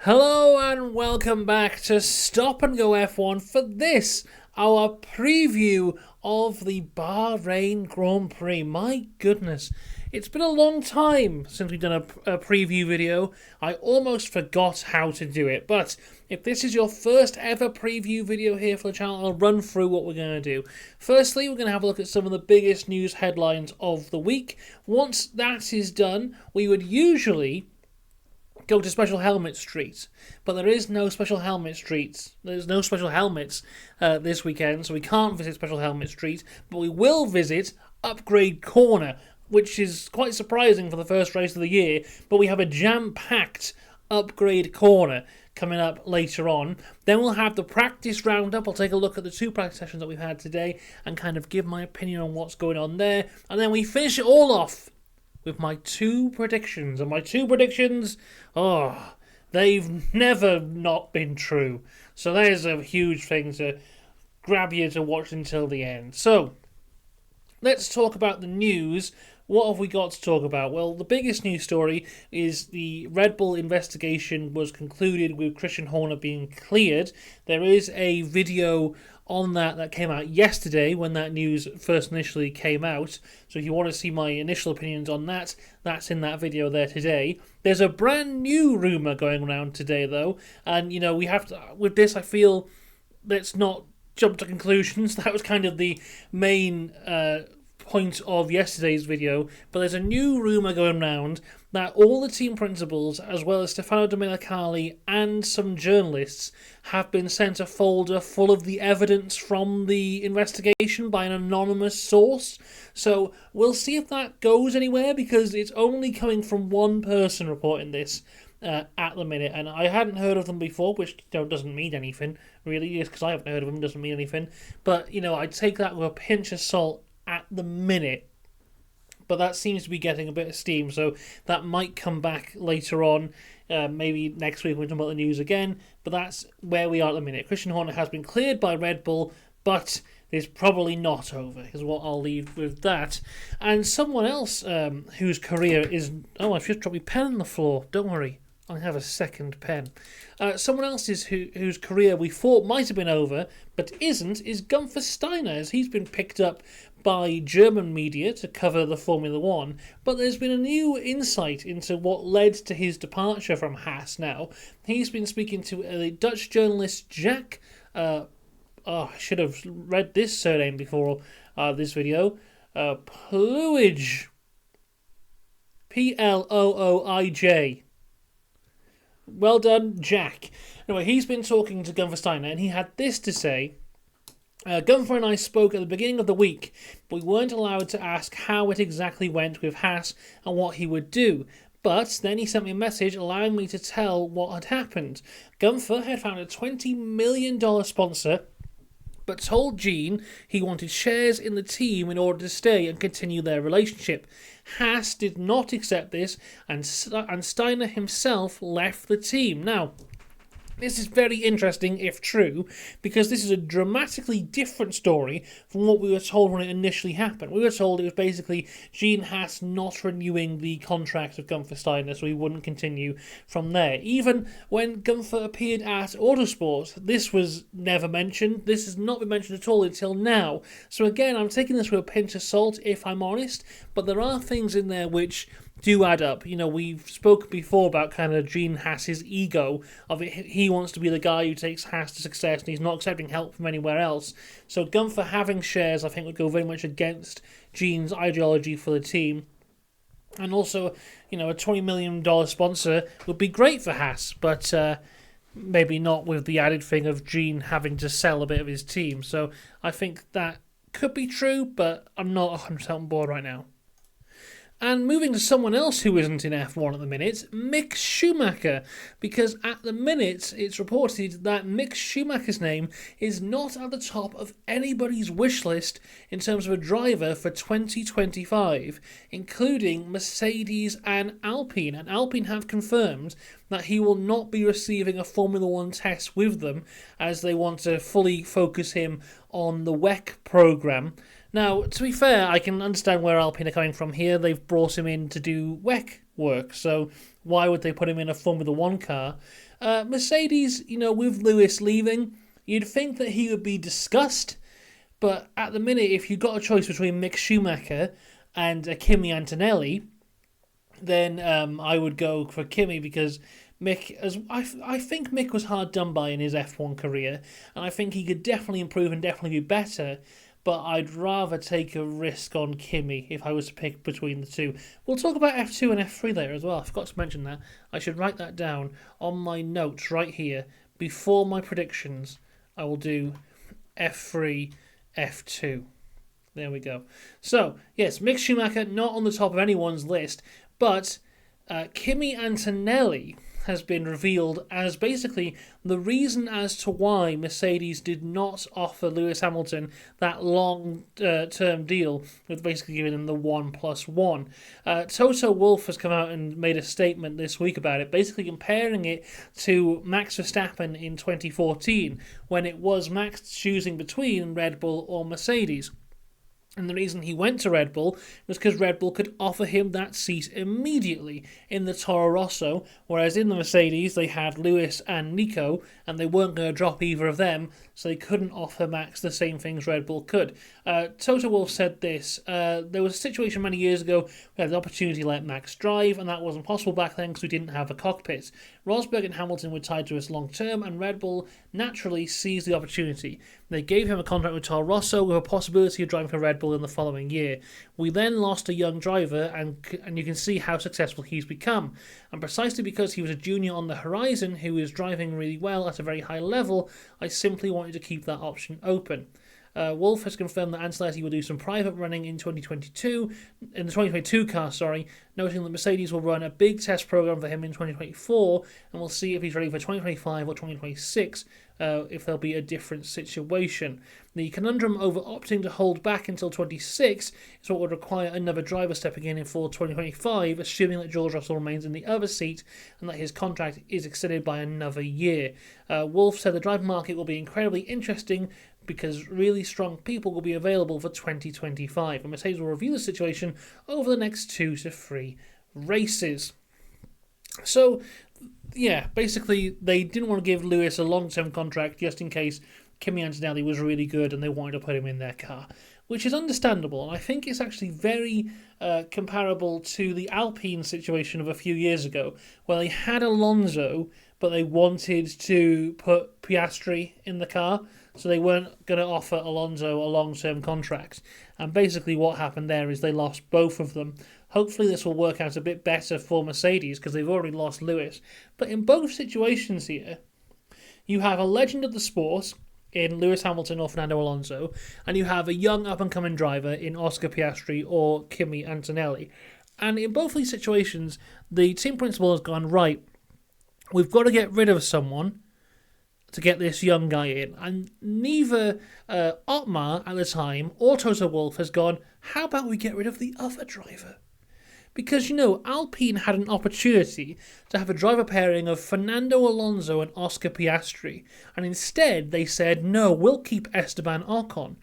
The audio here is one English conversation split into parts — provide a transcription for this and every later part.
Hello and welcome back to Stop and Go F1 for this, our preview of the Bahrain Grand Prix. My goodness, it's been a long time since we've done a preview video. I almost forgot how to do it, but if this is your first ever preview video here for the channel, I'll run through what we're going to do. Firstly, we're going to have a look at some of the biggest news headlines of the week. Once that is done, we would usually go to Special Helmet Street, but there is no Special Helmet Street. There's no Special Helmets this weekend, so we can't visit Special Helmet Street, but we will visit Upgrade Corner, which is quite surprising for the first race of the year, but we have a jam-packed Upgrade Corner coming up later on. Then we'll have the practice roundup. I'll take a look at the two practice sessions that we've had today and kind of give my opinion on what's going on there, and then we finish it all off with my two predictions. And my two predictions, they've never not been true. So there's a huge thing to grab you to watch until the end. So, let's talk about the news. What have we got to talk about? Well, the biggest news story is the Red Bull investigation was concluded with Christian Horner being cleared. There is a video on that came out yesterday when that news first initially came out. So if you want to see my initial opinions on that, that's in that video there today. There's a brand new rumour going around today though, and we have to, with this I feel, let's not jump to conclusions. That was kind of the main point of yesterday's video, but there's a new rumour going around that all the team principals, as well as Stefano Domenicali and some journalists, have been sent a folder full of the evidence from the investigation by an anonymous source. So we'll see if that goes anywhere, because it's only coming from one person reporting this at the minute, and I hadn't heard of them before, which doesn't mean anything, really. Just because I haven't heard of them doesn't mean anything, but I'd take that with a pinch of salt at the minute. But that seems to be getting a bit of steam, so that might come back later on, maybe next week when we talk about the news again, but that's where we are at the minute. Christian Horner has been cleared by Red Bull, but it's probably not over, is what I'll leave with that. And someone else whose career is... Oh, I've just dropped my pen on the floor, don't worry. I have a second pen. Someone else whose career we thought might have been over, but isn't, is Gunther Steiner, as he's been picked up by German media to cover the Formula One. But there's been a new insight into what led to his departure from Haas now. He's been speaking to a Dutch journalist, Jack... I should have read this surname before this video. Pluij. P-L-O-O-I-J. Well done, Jack. Anyway, he's been talking to Gunther Steiner, and he had this to say. Gunther and I spoke at the beginning of the week, but we weren't allowed to ask how it exactly went with Haas and what he would do. But then he sent me a message allowing me to tell what had happened. Gunther had found a $20 million sponsor, but told Gene he wanted shares in the team in order to stay and continue their relationship. Haas did not accept this, and Steiner himself left the team. Now, this is very interesting if true, because this is a dramatically different story from what we were told when it initially happened. We were told it was basically Gene Haas not renewing the contract of Gunther Steiner, so he wouldn't continue from there. Even when Gunther appeared at Autosport, this was never mentioned. This has not been mentioned at all until now. So again, I'm taking this with a pinch of salt, if I'm honest, but there are things in there which do add up. We've spoken before about kind of Gene Haas's ego of it. He wants to be the guy who takes Haas to success, and he's not accepting help from anywhere else. So Gunther having shares, I think, would go very much against Gene's ideology for the team. And also, a $20 million sponsor would be great for Haas, but maybe not with the added thing of Gene having to sell a bit of his team. So I think that could be true, but I'm not 100% on board right now. And moving to someone else who isn't in F1 at the minute, Mick Schumacher, because at the minute it's reported that Mick Schumacher's name is not at the top of anybody's wish list in terms of a driver for 2025, including Mercedes and Alpine. And Alpine have confirmed that he will not be receiving a Formula One test with them, as they want to fully focus him on the WEC programme. Now, to be fair, I can understand where Alpine are coming from here. They've brought him in to do WEC work, so why would they put him in a Formula One car? Mercedes, with Lewis leaving, you'd think that he would be discussed, but at the minute, if you've got a choice between Mick Schumacher and Kimi Antonelli, then I would go for Kimi, because Mick, I think Mick was hard done by in his F1 career, and I think he could definitely improve and definitely be better, but I'd rather take a risk on Kimi if I was to pick between the two. We'll talk about F2 and F3 later as well. I forgot to mention that. I should write that down on my notes right here. Before my predictions, I will do F3, F2. There we go. So, yes, Mick Schumacher, not on the top of anyone's list, but Kimi Antonelli has been revealed as basically the reason as to why Mercedes did not offer Lewis Hamilton that long-term deal with basically giving him the 1+1. Toto Wolff has come out and made a statement this week about it, basically comparing it to Max Verstappen in 2014, when it was Max choosing between Red Bull or Mercedes. And the reason he went to Red Bull was because Red Bull could offer him that seat immediately in the Toro Rosso, whereas in the Mercedes they had Lewis and Nico, and they weren't going to drop either of them, so they couldn't offer Max the same things Red Bull could. Toto Wolff said this: there was a situation many years ago we had the opportunity to let Max drive, and that wasn't possible back then because we didn't have a cockpit. Rosberg and Hamilton were tied to us long term, and Red Bull naturally seized the opportunity. They gave him a contract with Toro Rosso with a possibility of driving for Red Bull in the following year. We then lost a young driver, and you can see how successful he's become. And precisely because he was a junior on the horizon who is driving really well at a very high level, I simply wanted to keep that option open. Wolff has confirmed that Ancelotti will do some private running in 2022, in the 2022 car, noting that Mercedes will run a big test program for him in 2024, and we'll see if he's ready for 2025 or 2026, if there'll be a different situation. The conundrum over opting to hold back until 26 is what would require another driver stepping in for 2025, assuming that George Russell remains in the other seat and that his contract is extended by another year. Wolff said the driver market will be incredibly interesting because really strong people will be available for 2025, and Mercedes will review the situation over the next 2 to 3 races. So, yeah, basically they didn't want to give Lewis a long-term contract just in case Kimi Antonelli was really good and they wanted to put him in their car, which is understandable, and I think it's actually very comparable to the Alpine situation of a few years ago, where they had Alonso, but they wanted to put Piastri in the car, so they weren't going to offer Alonso a long-term contract. And basically what happened there is they lost both of them. Hopefully this will work out a bit better for Mercedes because they've already lost Lewis. But in both situations here, you have a legend of the sport in Lewis Hamilton or Fernando Alonso, and you have a young up-and-coming driver in Oscar Piastri or Kimi Antonelli. And in both these situations, the team principal has gone, right, we've got to get rid of someone to get this young guy in. And neither Otmar at the time or Toto Wolff has gone, how about we get rid of the other driver? Because, Alpine had an opportunity to have a driver pairing of Fernando Alonso and Oscar Piastri, and instead they said, no, we'll keep Esteban Ocon.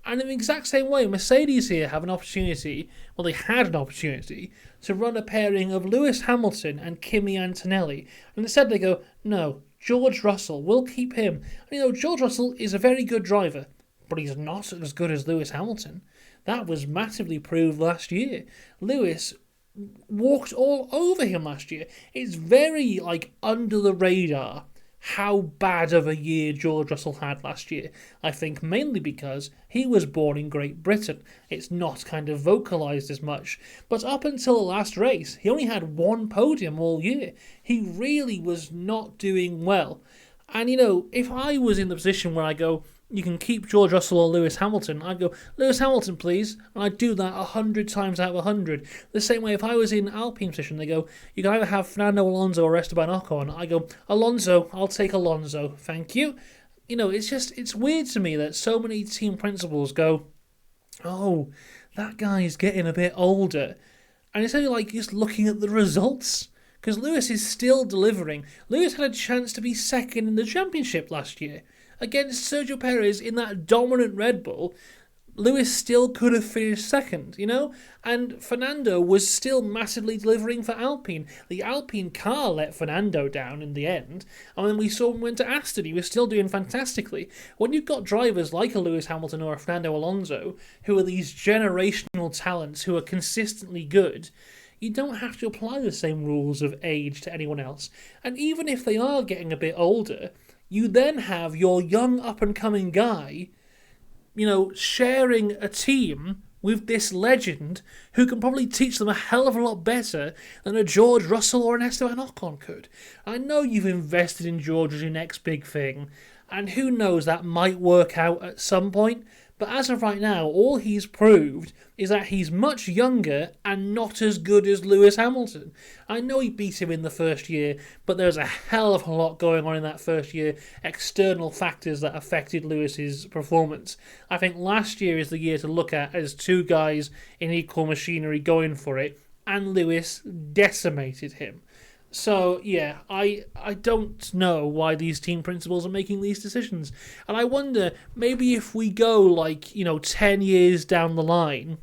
And in the exact same way, Mercedes here have an opportunity, well, they had an opportunity, to run a pairing of Lewis Hamilton and Kimi Antonelli. And instead they go, no, George Russell, we'll keep him. And, George Russell is a very good driver, but he's not as good as Lewis Hamilton. That was massively proved last year. Lewis walked all over him last year. It's very, under the radar how bad of a year George Russell had last year. I think mainly because he was born in Great Britain. It's not kind of vocalised as much. But up until the last race, he only had one podium all year. He really was not doing well. And, if I was in the position where I go, you can keep George Russell or Lewis Hamilton, I'd go, Lewis Hamilton, please. And I'd do that 100 times out of 100. The same way, if I was in Alpine position, they go, you can either have Fernando Alonso or Esteban Ocon. I go, Alonso, I'll take Alonso, thank you. It's weird to me that so many team principals go, oh, that guy's getting a bit older. And it's only just looking at the results. Because Lewis is still delivering. Lewis had a chance to be second in the championship last year against Sergio Perez in that dominant Red Bull. Lewis still could have finished second, And Fernando was still massively delivering for Alpine. The Alpine car let Fernando down in the end, and then we saw him went to Aston. He was still doing fantastically. When you've got drivers like a Lewis Hamilton or a Fernando Alonso, who are these generational talents who are consistently good, you don't have to apply the same rules of age to anyone else. And even if they are getting a bit older, you then have your young up-and-coming guy sharing a team with this legend who can probably teach them a hell of a lot better than a George Russell or an Esteban Ocon could. I know you've invested in George as your next big thing, and who knows, that might work out at some point, but as of right now, all he's proved is that he's much younger and not as good as Lewis Hamilton. I know he beat him in the first year, but there's a hell of a lot going on in that first year, external factors that affected Lewis's performance. I think last year is the year to look at as two guys in equal machinery going for it, and Lewis decimated him. So, yeah, I don't know why these team principals are making these decisions. And I wonder, maybe if we go, 10 years down the line,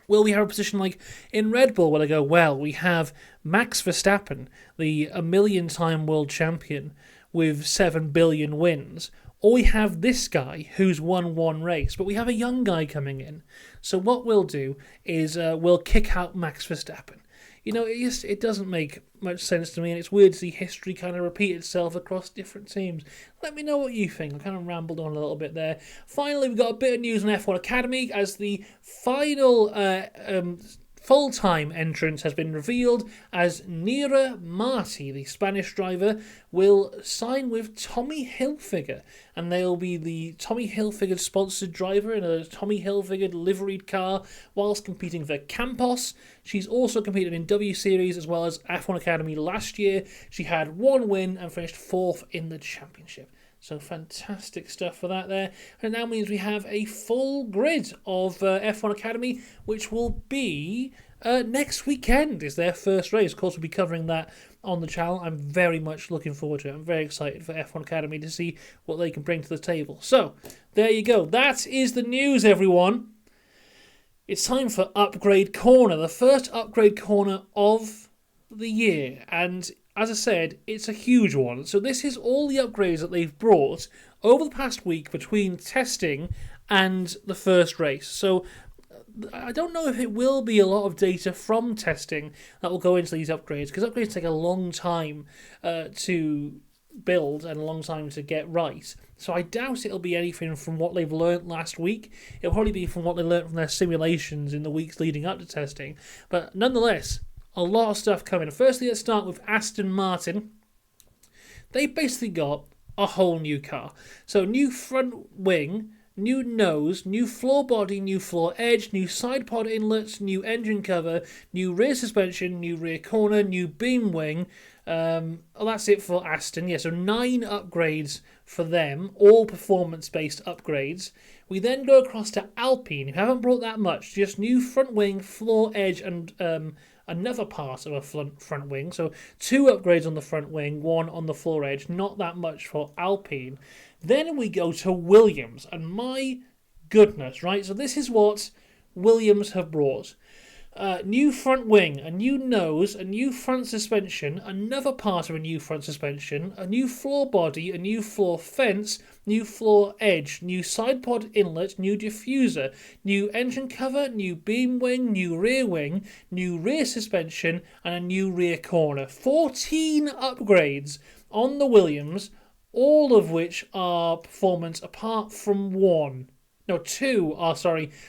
will we have a position like in Red Bull where they go, well, we have Max Verstappen, the a million-time world champion with 7 billion wins, or we have this guy who's won one race, but we have a young guy coming in. So what we'll do is we'll kick out Max Verstappen. It doesn't make much sense to me, and it's weird to see history kind of repeat itself across different teams. Let me know what you think. I kind of rambled on a little bit there. Finally, we've got a bit of news on F1 Academy as the final full-time entrance has been revealed as Nira Marti, the Spanish driver, will sign with Tommy Hilfiger, and they'll be the Tommy Hilfiger sponsored driver in a Tommy Hilfiger liveried car whilst competing for Campos. She's also competed in W Series as well as F1 Academy last year. She had one win and finished 4th in the championship. So fantastic stuff for that there. And it now means we have a full grid of F1 Academy, which will be next weekend is their first race. Of course, we'll be covering that on the channel. I'm very much looking forward to it. I'm very excited for F1 Academy to see what they can bring to the table. So, there you go. That is the news, everyone. It's time for Upgrade Corner, the first Upgrade Corner of the year. And as I said, it's a huge one. So this is all the upgrades that they've brought over the past week between testing and the first race. So I don't know if it will be a lot of data from testing that will go into these upgrades, because upgrades take a long time to build and a long time to get right. So I doubt it'll be anything from what they've learnt last week. It'll probably be from what they learnt from their simulations in the weeks leading up to testing. But nonetheless, a lot of stuff coming. Firstly, let's start with Aston Martin. They basically got a whole new car. So new front wing, new nose, new floor body, new floor edge, new side pod inlets, new engine cover, new rear suspension, new rear corner, new beam wing. That's it for Aston. Yeah, so 9 upgrades for them, all performance-based upgrades. We then go across to Alpine, who haven't brought that much, just new front wing, floor edge, and another part of a front wing. So 2 upgrades on the front wing, 1 on the floor edge. Not that much for Alpine. Then we go to Williams, and my goodness, right? So this is what Williams have brought. New front wing, a new nose, a new front suspension, another part of a new front suspension, a new floor body, a new floor fence, new floor edge, new side pod inlet, new diffuser, new engine cover, new beam wing, new rear suspension, and a new rear corner. 14 upgrades on the Williams, all of which are performance apart from 2 are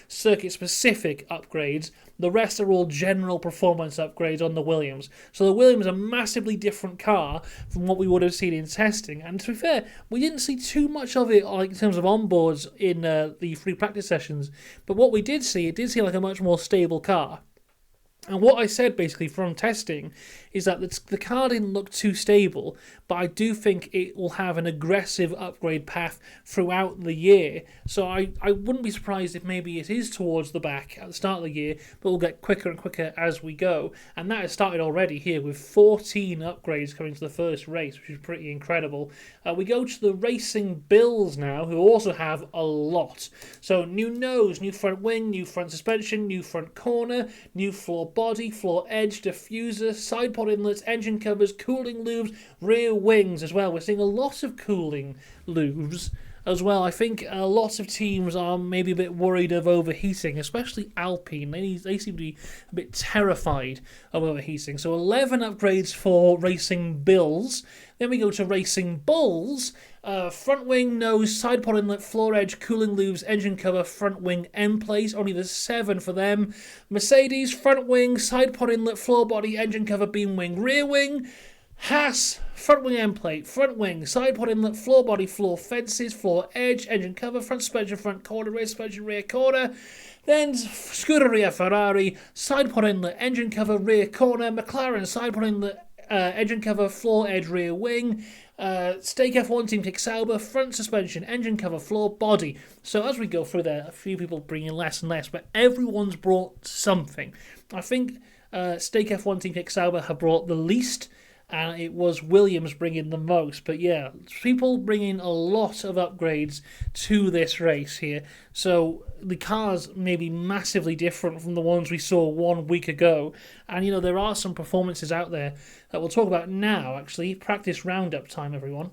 circuit-specific upgrades. The rest are all general performance upgrades on the Williams. So the Williams is a massively different car from what we would have seen in testing. And to be fair, we didn't see too much of it in terms of onboards in the free practice sessions. But what we did see, it did seem like a much more stable car. And what I said basically from testing is that the car didn't look too stable, but I do think it will have an aggressive upgrade path throughout the year. So I wouldn't be surprised if maybe it is towards the back at the start of the year, but will get quicker and quicker as we go. And that has started already here with 14 upgrades coming to the first race, which is pretty incredible. We go to the Racing Bills now, who also have a lot. So new nose, new front wing, new front suspension, new front corner, new floor body, floor edge, diffuser, side pod inlets, engine covers, cooling lubes, rear wings as well. We're seeing a lot of cooling lubes as well. I think a lot of teams are maybe a bit worried of overheating, especially Alpine. They seem to be a bit terrified of overheating. So 11 upgrades for Racing Bills. Then we go to Racing Bulls. Front wing, nose, side pod inlet, floor edge, cooling lubes, engine cover, front wing end plate. Only there's 7 for them. Mercedes, front wing, side pod inlet, floor body, engine cover, beam wing, rear wing. Haas, front wing end plate, front wing, side pod inlet, floor body, floor fences, floor edge, engine cover, front suspension, front corner, rear suspension, rear corner. Then Scuderia Ferrari, side pod inlet, engine cover, rear corner. McLaren, side pod inlet, engine cover, floor edge, rear wing. Stake F1 Team Kick Sauber, front suspension, engine cover, floor body. So as we go through there, a few people bringing less and less, but everyone's brought something. I think Stake F1 Team Kick Sauber have brought the least, and it was Williams bringing the most. But yeah, people bringing a lot of upgrades to this race here. So the cars may be massively different from the ones we saw 1 week ago. And, there are some performances out there that we'll talk about now, actually. Practice roundup time, everyone.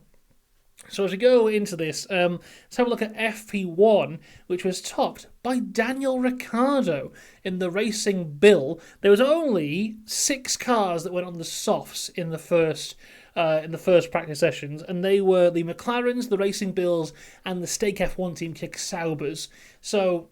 So as we go into this, let's have a look at FP1, which was topped by Daniel Ricciardo in the Racing Bill. There was only 6 cars that went on the softs in the first practice sessions, and they were the McLarens, the Racing Bills, and the Stake F1 Team Kick Saubers. So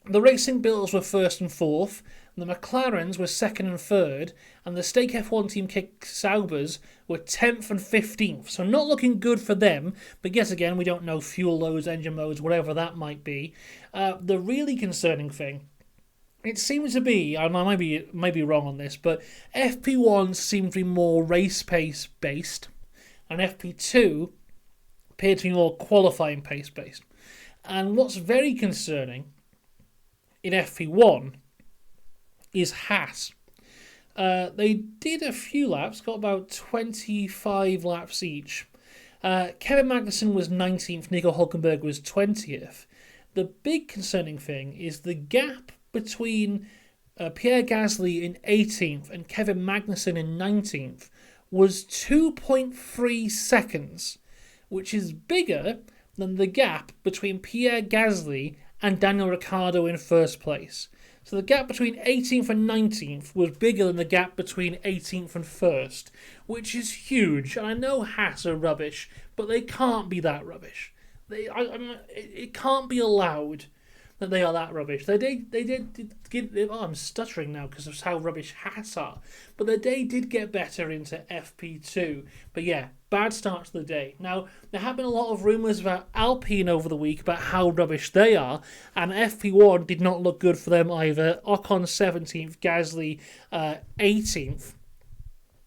the Racing Bills were first and fourth, the McLarens were second and third, and the Stake F1 Team Kick Saubers were 10th and 15th. So not looking good for them, but yet again, we don't know fuel loads, engine modes, whatever that might be. The really concerning thing, it seems to be, and I might be wrong on this, but FP1 seemed to be more race pace based, and FP2 appeared to be more qualifying pace based. And what's very concerning in FP1 is Haas. They did a few laps, got about 25 laps each. Kevin Magnussen was 19th, Nico Hülkenberg was 20th. The big concerning thing is the gap between Pierre Gasly in 18th and Kevin Magnussen in 19th was 2.3 seconds, which is bigger than the gap between Pierre Gasly and Daniel Ricciardo in first place. So the gap between 18th and 19th was bigger than the gap between 18th and 1st, which is huge. And I know Haas are rubbish, but they can't be that rubbish. It can't be allowed that they are that rubbish. They did get. Oh, I'm stuttering now because of how rubbish Haas are. But they did get better into FP2. But yeah, bad start to the day. Now, there have been a lot of rumours about Alpine over the week about how rubbish they are, and FP1 did not look good for them either. Ocon 17th, Gasly 18th.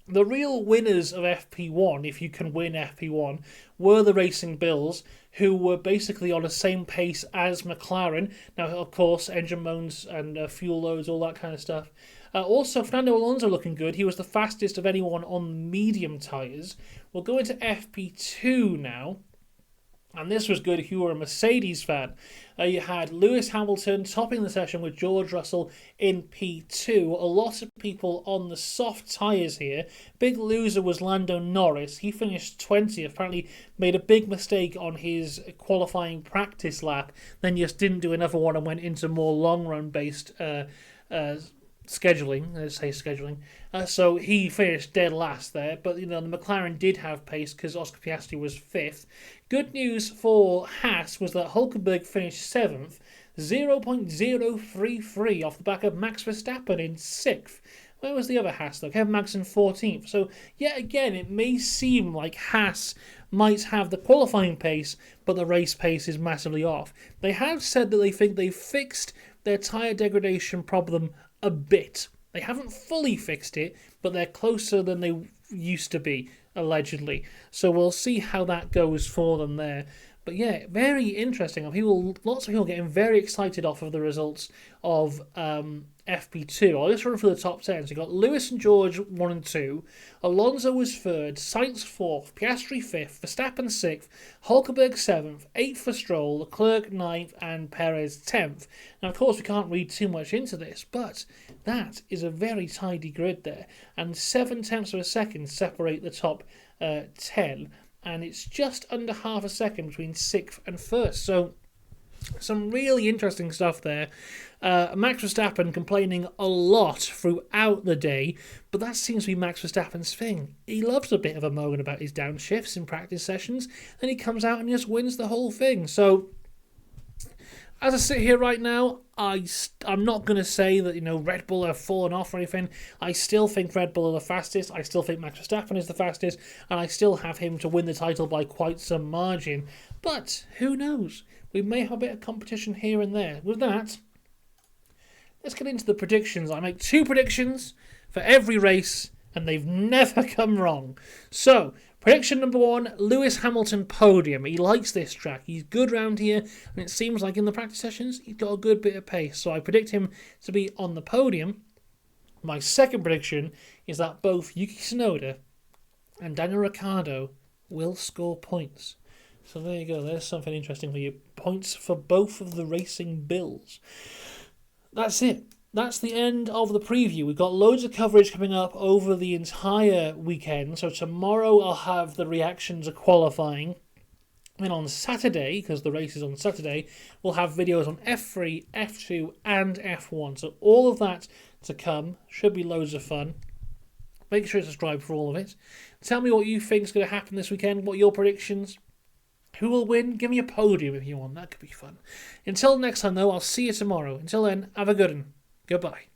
The real winners of FP1, if you can win FP1, were the Racing Bills, who were basically on the same pace as McLaren. Now, of course, engine modes and fuel loads, all that kind of stuff. Also, Fernando Alonso looking good. He was the fastest of anyone on medium tyres. We'll go into FP2 now. And this was good if you were a Mercedes fan. You had Lewis Hamilton topping the session with George Russell in P2. A lot of people on the soft tyres here. Big loser was Lando Norris. He finished 20th. Apparently made a big mistake on his qualifying practice lap. Then just didn't do another one and went into more long-run based scheduling, let's say scheduling. So he finished dead last there, but the McLaren did have pace because Oscar Piastri was 5th. Good news for Haas was that Hülkenberg finished 7th, 0.033 off the back of Max Verstappen in 6th. Where was the other Haas though? Kevin Magnussen 14th. So yet again, it may seem like Haas might have the qualifying pace, but the race pace is massively off. They have said that they think they fixed their tyre degradation problem a bit. They haven't fully fixed it, but they're closer than they used to be, allegedly. So we'll see how that goes for them there. But yeah, very interesting. Lots of people getting very excited off of the results of FP2. I'll just run through the top 10. So you've got Lewis and George 1 and 2. Alonso was 3rd, Sainz 4th, Piastri 5th, Verstappen 6th, Hulkenberg 7th, 8th for Stroll, Leclerc 9th, and Perez 10th. Now, of course, we can't read too much into this, but that is a very tidy grid there. And 7/10 of a second separate the top 10. And it's just under half a second between 6th and 1st. So some really interesting stuff there. Max Verstappen complaining a lot throughout the day, but that seems to be Max Verstappen's thing. He loves a bit of a moan about his downshifts in practice sessions, and he comes out and just wins the whole thing. So as I sit here right now, I'm not going to say that, Red Bull have fallen off or anything. I still think Red Bull are the fastest. I still think Max Verstappen is the fastest. And I still have him to win the title by quite some margin. But who knows? We may have a bit of competition here and there. With that, let's get into the predictions. I make 2 predictions for every race, and they've never come wrong. So, prediction number 1, Lewis Hamilton podium. He likes this track. He's good round here, and it seems like in the practice sessions, he's got a good bit of pace. So I predict him to be on the podium. My second prediction is that both Yuki Tsunoda and Daniel Ricciardo will score points. So there you go. There's something interesting for you. Points for both of the racing bills. That's it. That's the end of the preview. We've got loads of coverage coming up over the entire weekend. So tomorrow I'll have the reactions of qualifying. And on Saturday, because the race is on Saturday, we'll have videos on F3, F2 and F1. So all of that to come. Should be loads of fun. Make sure to subscribe for all of it. Tell me what you think is going to happen this weekend. What are your predictions? Who will win? Give me a podium if you want. That could be fun. Until next time, though, I'll see you tomorrow. Until then, have a good one. Goodbye.